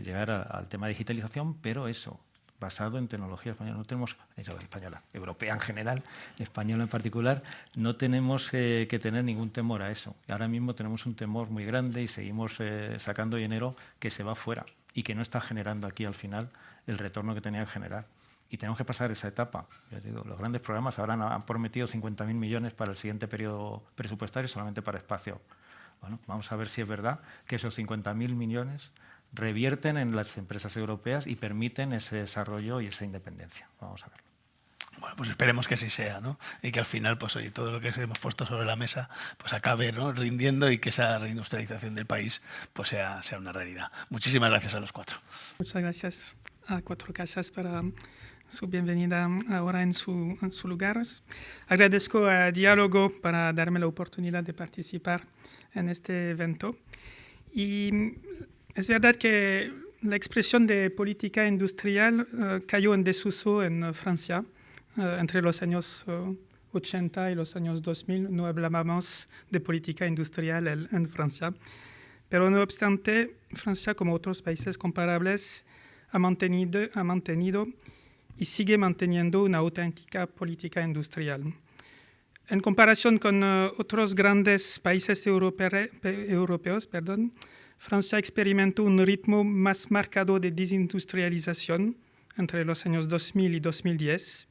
[SPEAKER 6] llegar al tema de digitalización, pero eso, basado en tecnología española. No tenemos, española, europea en general, española en particular, no tenemos que tener ningún temor a eso. Ahora mismo tenemos un temor muy grande y seguimos sacando dinero que se va fuera y que no está generando aquí al final el retorno que tenía que generar. Y tenemos que pasar esa etapa. Ya digo, los grandes programas ahora han prometido 50.000 millones para el siguiente periodo presupuestario solamente para espacio. Bueno, vamos a ver si es verdad que esos 50.000 millones revierten en las empresas europeas y permiten ese desarrollo y esa independencia. Vamos a verlo.
[SPEAKER 2] Bueno, pues esperemos que así sea, ¿no? Y que al final, pues oye, todo lo que hemos puesto sobre la mesa, pues acabe, ¿no?, rindiendo y que esa reindustrialización del país, pues sea una realidad. Muchísimas gracias a los 4.
[SPEAKER 7] Muchas gracias a 4 Casas para su bienvenida ahora en su lugar. Agradezco a Diálogo para darme la oportunidad de participar en este evento. Y es verdad que la expresión de política industrial cayó en desuso en Francia. Entre los años 80 y los años 2000 no hablábamos de política industrial en Francia. Pero no obstante, Francia, como otros países comparables, ha mantenido y sigue manteniendo una auténtica política industrial. En comparación con otros grandes países europeos, Francia experimentó un ritmo más marcado de desindustrialización entre los años 2000 y 2010.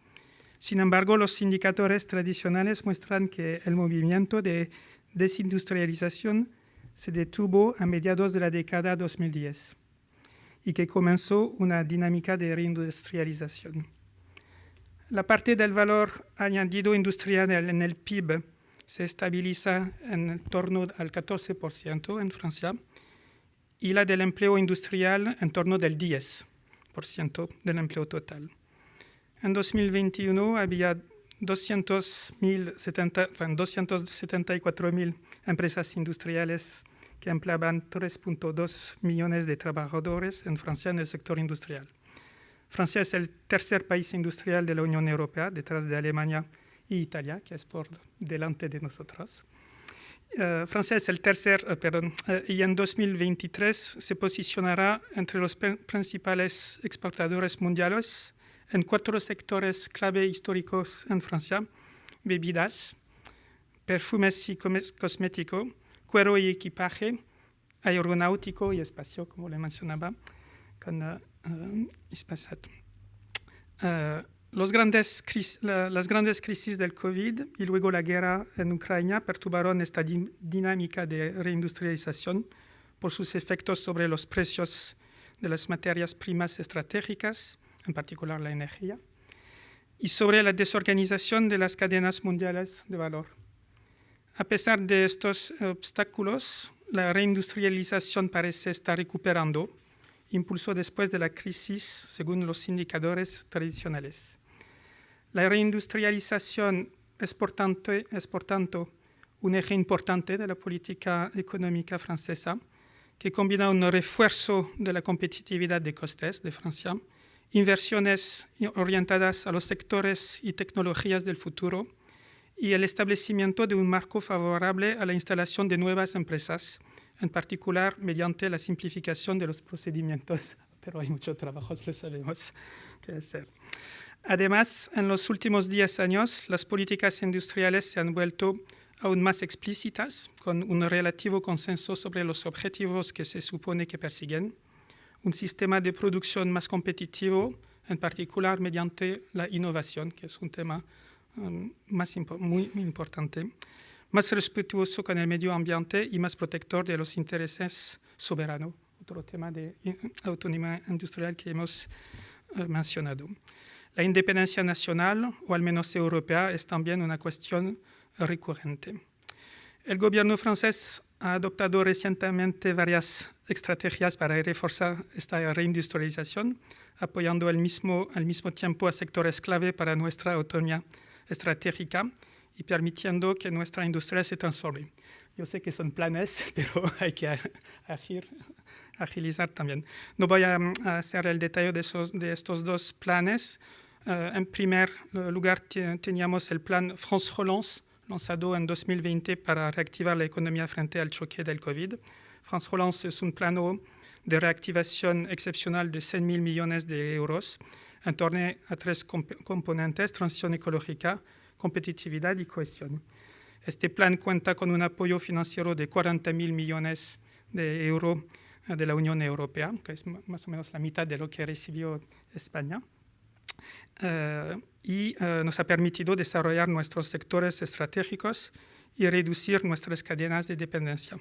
[SPEAKER 7] Sin embargo, los indicadores tradicionales muestran que el movimiento de desindustrialización se detuvo a mediados de la década 2010 y que comenzó una dinámica de reindustrialización. La parte del valor añadido industrial en el PIB se estabiliza en torno al 14% en Francia y la del empleo industrial en torno del 10% del empleo total. En 2021 había 274.000 empresas industriales que empleaban 3.2 millones de trabajadores en Francia en el sector industrial. Francia es el tercer país industrial de la Unión Europea, detrás de Alemania y Italia, que es por delante de nosotros. Francia es el tercer, y en 2023 se posicionará entre los principales exportadores mundiales en 4 sectores clave históricos en Francia: bebidas, perfumes y cosméticos, cuero y equipaje, aeronáutico y espacio, como le mencionaba, con Hispasat. Las grandes crisis del COVID y luego la guerra en Ucrania perturbaron esta dinámica de reindustrialización por sus efectos sobre los precios de las materias primas estratégicas, en particular la energía, y sobre la desorganización de las cadenas mundiales de valor. A pesar de estos obstáculos, la reindustrialización parece estar recuperando impulso después de la crisis, según los indicadores tradicionales. La reindustrialización es por tanto un eje importante de la política económica francesa, que combina un refuerzo de la competitividad de costes de Francia, inversiones orientadas a los sectores y tecnologías del futuro, y el establecimiento de un marco favorable a la instalación de nuevas empresas, en particular mediante la simplificación de los procedimientos, pero hay mucho trabajo, lo sabemos, que hacer. Además, en los últimos 10 años, las políticas industriales se han vuelto aún más explícitas, con un relativo consenso sobre los objetivos que se supone que persiguen, un sistema de producción más competitivo, en particular mediante la innovación, que es un tema muy importante, más respetuoso con el medio ambiente y más protector de los intereses soberanos, otro tema de autonomía industrial que hemos mencionado. La independencia nacional, o al menos europea, es también una cuestión recurrente. El gobierno francés ha adoptado recientemente varias estrategias para reforzar esta reindustrialización, apoyando al mismo tiempo a sectores clave para nuestra autonomía estratégica y permitiendo que nuestra industria se transforme. Yo sé que son planes, pero hay que agilizar también. No voy a hacer el detalle de estos 2 planes. En primer lugar, teníamos el plan France Relance, lanzado en 2020 para reactivar la economía frente al choque del COVID. France Relance es un plan de reactivación excepcional de 100.000 millones de euros en torno a 3 componentes: transición ecológica, competitividad y cohesión. Este plan cuenta con un apoyo financiero de 40.000 millones de euros de la Unión Europea, que es más o menos la mitad de lo que recibió España. Y nos ha permitido desarrollar nuestros sectores estratégicos y reducir nuestras cadenas de dependencia.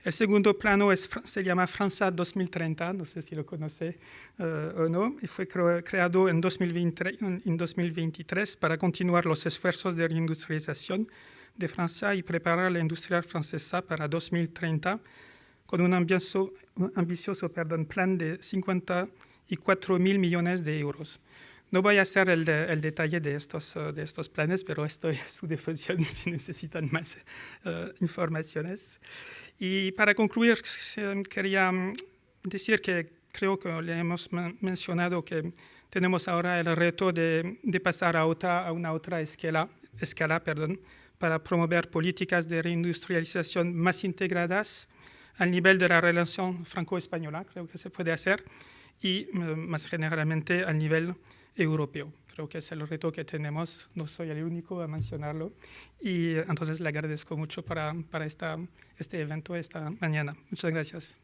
[SPEAKER 7] El segundo plano se llama Francia 2030, no sé si lo conoce o no, y fue creado en 2023 para continuar los esfuerzos de reindustrialización de Francia y preparar la industria francesa para 2030 con un ambicioso plan de 54.000 millones de euros. No voy a hacer el detalle de estos planes, pero estoy a su disposición si necesitan más informaciones. Y para concluir, quería decir que creo que le hemos mencionado que tenemos ahora el reto de pasar a una otra escala, para promover políticas de reindustrialización más integradas al nivel de la relación franco-española, creo que se puede hacer, y más generalmente al nivel europeo. Creo que es el reto que tenemos, no soy el único a mencionarlo, y entonces le agradezco mucho para este evento esta mañana. Muchas gracias.